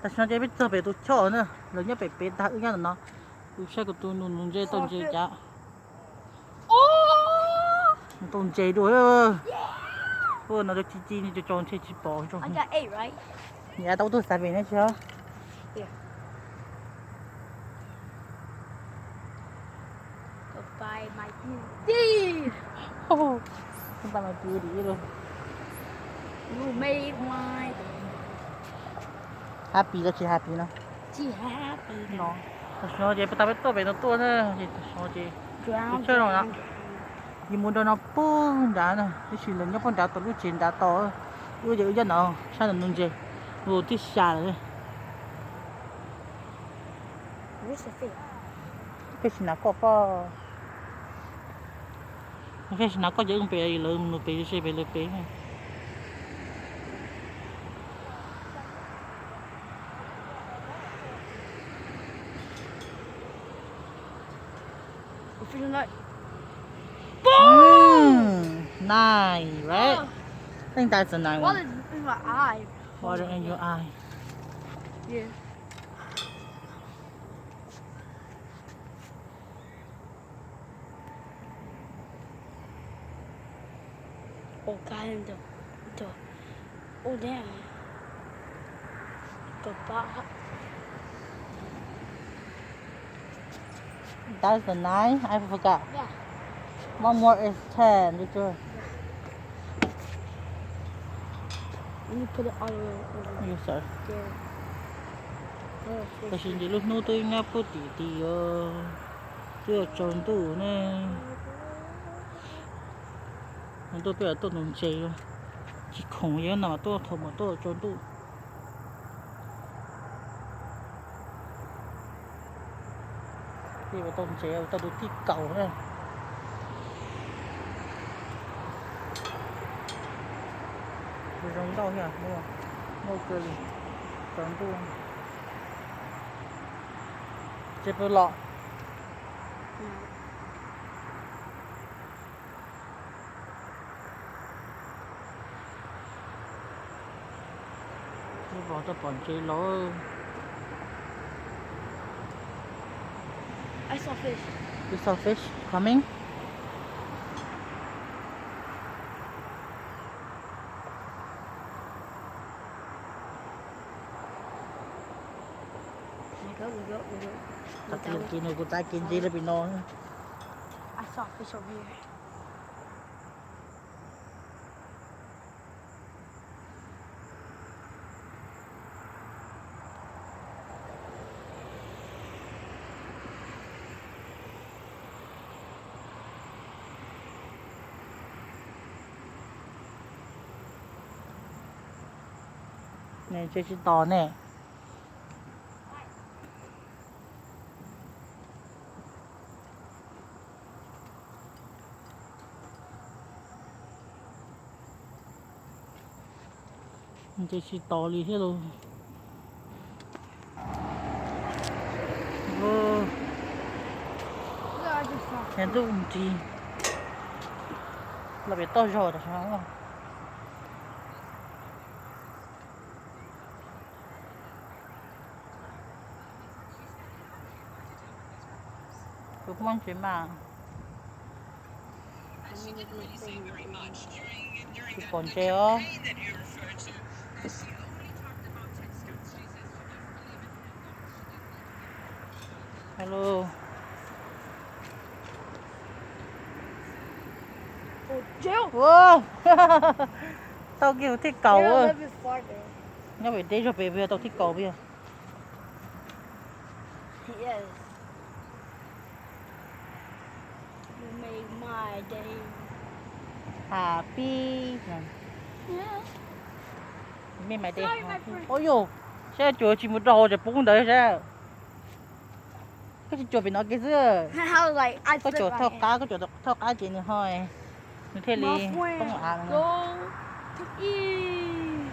但是那边这边都巧呢，人家白他一样的呢，有些个都弄这东西家，哦，东西多哟，我那个鸡你就装起去包装。I got 8, right? 你还都三边那些啊？ Yeah. Goodbye, my beauty. 哦，你把那丢离了。You made my happy 了，去 happy 了。tea happy. No，但是我这不打不多，别的多呢，这我这。Drown, chơi rồi drown, đó. drown. Vì muốn cho nó bung đá này, cái chuyện lớn nhất con đá từ lúc trên đá to, bây giờ dân nào sao được nung gì, rồi thì xả rồi, Where's the fish? cái chuyện nào có bao, cái chuyện nào có những bể lớn, một bể xe bể lớn bể này, The fish is like, nine, right? Oh. I think that's a nine what one. is in my eye? Water in your eye. Yeah. Oh, got in the, oh damn. The box. That's the nine. I forgot. Yeah. One more is 10. Little. Let me put it all the way over Yes, sir. there. Oh, Cái fish. chuyện gì lúc nô tôi nghe phụ tí chưa trốn tủ nè. Tôi bây giờ tôi nồng chế rồi. Chỉ khủng yếu nào mà tôi thổ mà tôi trốn tủ. Thì mà tôi chế tôi đối thích cầu này. Rồi giống đâu nhỉ? Mua cười trốn tủ. Chế bơ lọ. Tôi bỏ tôi còn chế lỗ. I saw fish. You saw fish coming? We go. Ta kiên này của ta kiên gì là bị no. I saw fish over here. Này chơi chỉ to nè. Chơi chỉ to đi thế luôn. Vô. Yeah, I just saw. Hèn tôi cũng chi. Là bị to rồi đó sao? Cũng mong chuyện mà. Chị còn treo. Hello. Oh, Jill. Wow. Tao kêu thích cầu Yeah, ơi. live is far there. Nó phải đi cho bây giờ tao thích cầu bây giờ. Yes. You made my day. Happy. Yeah. Mẹ mày đi. Sorry, my friend. Ôi dồi. Xe chùa chỉ một đồ để bún đấy sao? Cái chùa bị nó cái dưa. I was like, I Có flipped chỗ my thao hand. cá, có chỗ thao cá chị nữa thôi. Như thế My đi. friend, Không ăn. go to eat.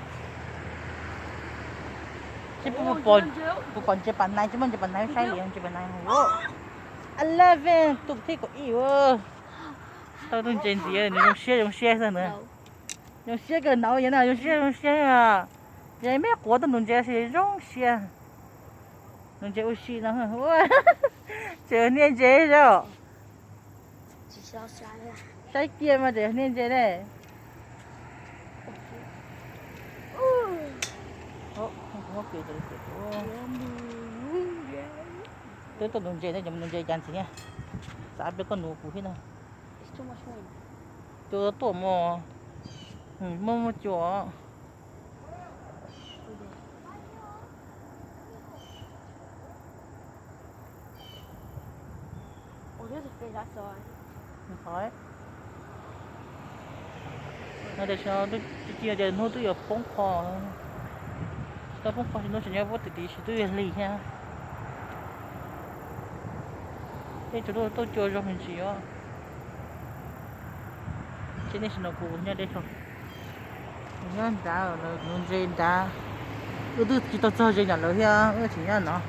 Chứ Oh, bụng bồn. Jill. Bụng bồn chế bàn này, chứ mình chế bàn này sai liền, chế bàn này. Wow. 11. Tụi thích có ý ơi. Tao đừng trên gì nữa, dùng xe sao nữa. No. Dùng xe cái nào vậy nào, dùng xe à. 这没过的农家是容些，农家有些呢，哇，这年节了，只需要下来。晒街嘛，这年节嘞。哦，我给这里给这都农家呢，农家养钱，啥别个农户去呢？ It's too much wind. 就多么，么脚。 Oh, there's a fish I saw. 好。那得想都今天弄都要崩垮，到崩垮是弄现在我弟弟是都要累呀。这这都叫什么去啊？现在是那个人家在说，人家打了，弄这打，我都知道早就人了呀，我听人呢。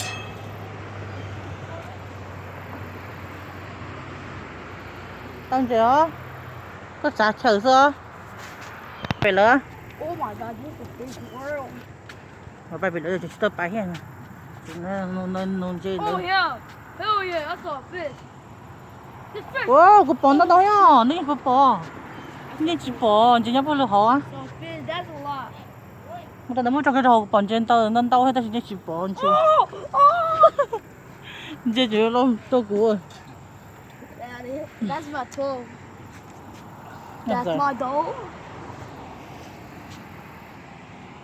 当姐哦，个啥球色？白了， Oh my god, this is a big world. 我白白了就知道白线了，那弄这 Oh yeah. Hell yeah, I saw a fish. This fish. 哦，我绑到到呀，你不绑，你去绑，今天不是好啊？ Saw a fish, that's a lot. 我在那么找个找绑剪刀，那刀还得是你去绑去， Oh! Oh! 你这就弄多过。 That's my toe. That's That's my dog.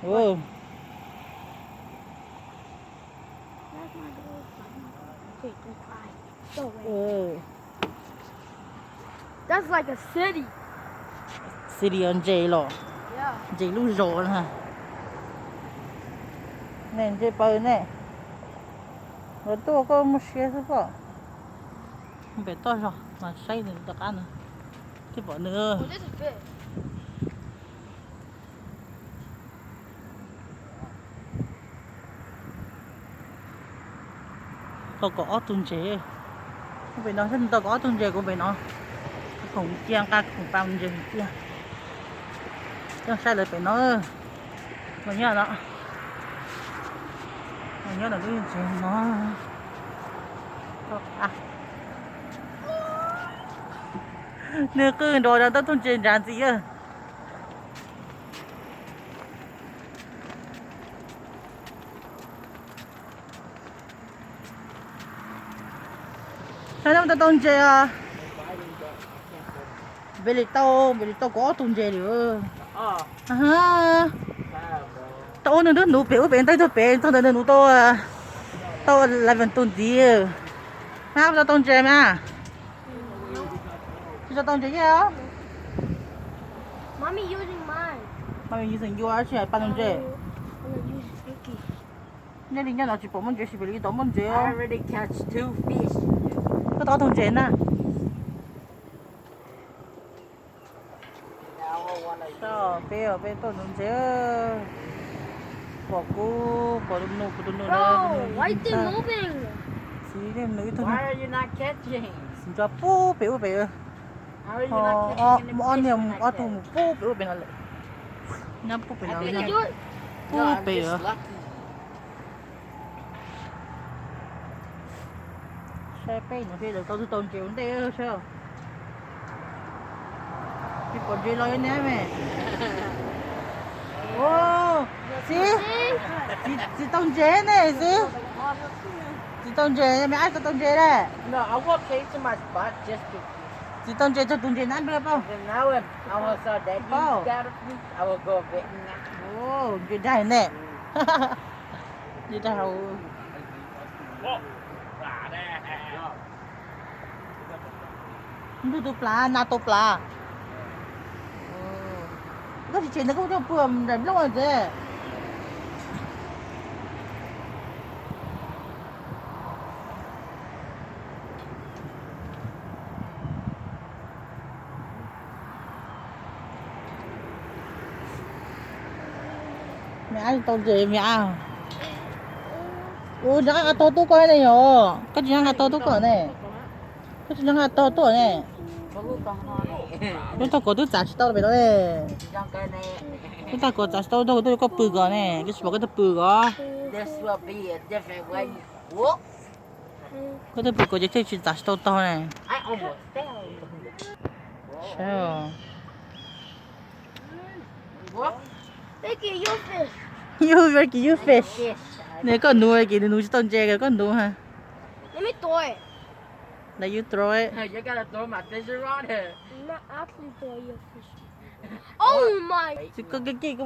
哦， That's my dog. Wait, don't cry. Go away. 哦 That's like a city. ，City on J 咯， Yeah. J 路绕了哈，那这包呢？我多个没学是吧？别多少，嘛晒的都干了，这包呢 Oh,？this is fish. 都có tuần chế, không phải nói thân tao có tuần chế của phải nói, khủng chiang ca khủng bao nhiêu kia, nhưng sai lại phải nói, mà nhớ đó, mà nhớ là cái gì nó, à, nếu cứ đồ đó tao tuần chế làm gì à? Sao nó tao tuần chế à? Bây giờ tao có tuần chế được. À. Tao nó đứa nụ béo béo tao béo tao nó nụ tao lại vẫn tuần gì. Mà tao tuần chế mà. Tao tuần chế gì à? Mommy using mine. Mà mình dùng yours chứ ba tuần chế. I'm gonna use Vicky. Nên đi nhà nào chỉ bỏ mình chế chỉ bị tao mình chế. I already catch 2 fish. Tao tuần chế nè. Now I wanna Sao béo béo tao tuần chế. Bỏ đun nụ Bro, why is it moving? Xí thêm nữ thôi. Why are you not catching? Xin cho bố béo béo. How are you not catching any Anh fish em like ở that? tù bố béo béo lại. Nhắm bố béo I nào think Can nhá. you do it? No, Bố I'm béo. just lucky. Xe bé nó khi được tao tôn chịu đây sao? Cái con gì lo nè mẹ. Ô, xí, xí tôn chế này xí. Xí tôn chế mẹ ai tao tôn chế đây? No, I walked to my spot just to. Xí tôn chế cho tôn chế nát được không? And now if I was saw that you Oh. got a fish, I will go get that. Ô, cái này nè. Cái nào? Nó tụ pla, na tụ pla. Cái gì chuyện nó cũng cho bùm làm lâu rồi chứ. Mẹ ăn tôm gì mẹ ăn? Ủa, nó ăn tôm tú coi này nhở? Cái gì ăn tôm tú coi này? Cái gì ăn tôm tú này? Có lúc còn ngon này. Nó tao có đứa giả chỉ tao là mày nói này. Trong cái này. Chúng ta có tao đâu tôi có bự gò nè, cái số cái tập bự gò. This will be a different way. Whoop! Có tập bự gò chỉ chơi tao to này. I almost fell. Sao? Whoop! Vicky, your fish. You fish. Fish. Nè con nuôi kìa, nuôi tôm tre kìa, con nuôi ha. Let me throw it. Let you throw it. Hey, you gotta throw my fish around here. I'm not actually throw your fish. Oh my! Chứ cái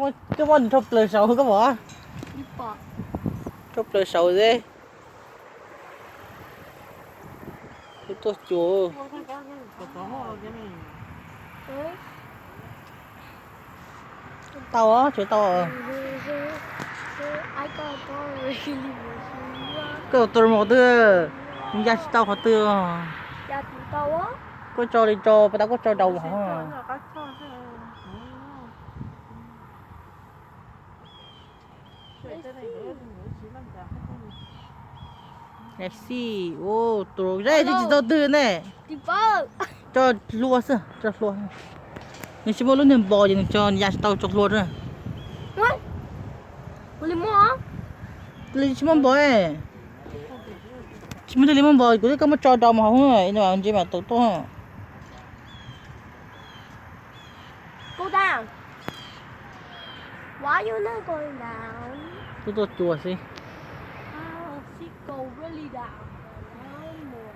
con thọc lời sầu có bỏ. You bought. Thọc lời sầu thế. Cái tốt chúa. Huh? Tao á, chỗ tao à. I got already. Cái tôi một tư. Nhưng ra tao có tư. Dạ tụi tao á. Có cho đi cho, tao có cho đầu hả? Let's see. Ô, tụi ra thì tao tư nè. Đi bơ. Cho lúa sơ, cho lúa. Nhưng chỉ muốn nên bò thì cho nhà tao cho lúa rồi. What? Boleh mau? Lấy chỉ muốn bò ấy. Chỉ muốn lấy muốn bò, cái cái mà cho đầu mà không rồi, nhưng mà anh chị mà tụi tôi. Go down. Why you not going down? Tụi tôi chùa xí. Oh, she go really down. Down more.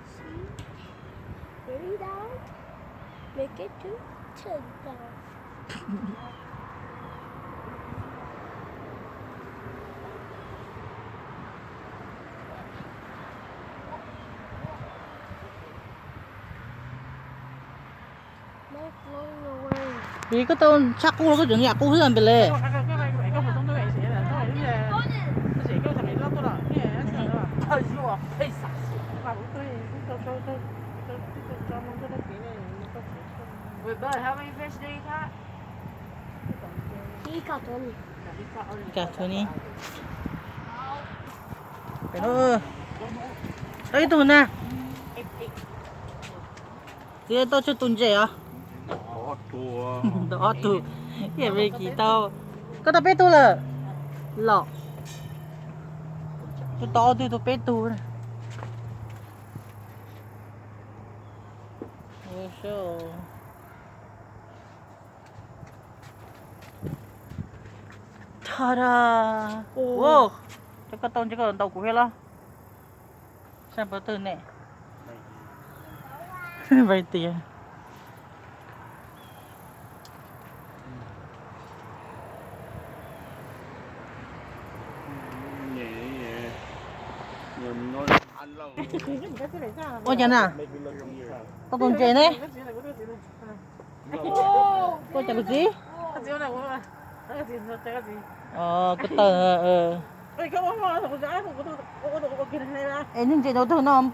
See? Really down. Make it to turn down. Not blowing away. Vì cái tao chắc cô cái chuyện nhà cô hơn bên lề. Oh, you are face. Wait, bud, how many fish do you got? He got only. Cả thôi đi. Cái đó. Đấy tụi nè. Cái tao cho tụi trẻ à? Đó tụi. Cái về kỳ tao. Có tao biết tụi là. Lọ. Tụi to tụi biết tụi này. Ôi sao. Ta-da! Wow! Chắc có tàu của hết lo. Xem bữa từ nè. Vậy tiền. Ôi chà nè. Có con trẻ này. Có chả được gì? Cái tờ Ê, nhưng chị đâu thường nó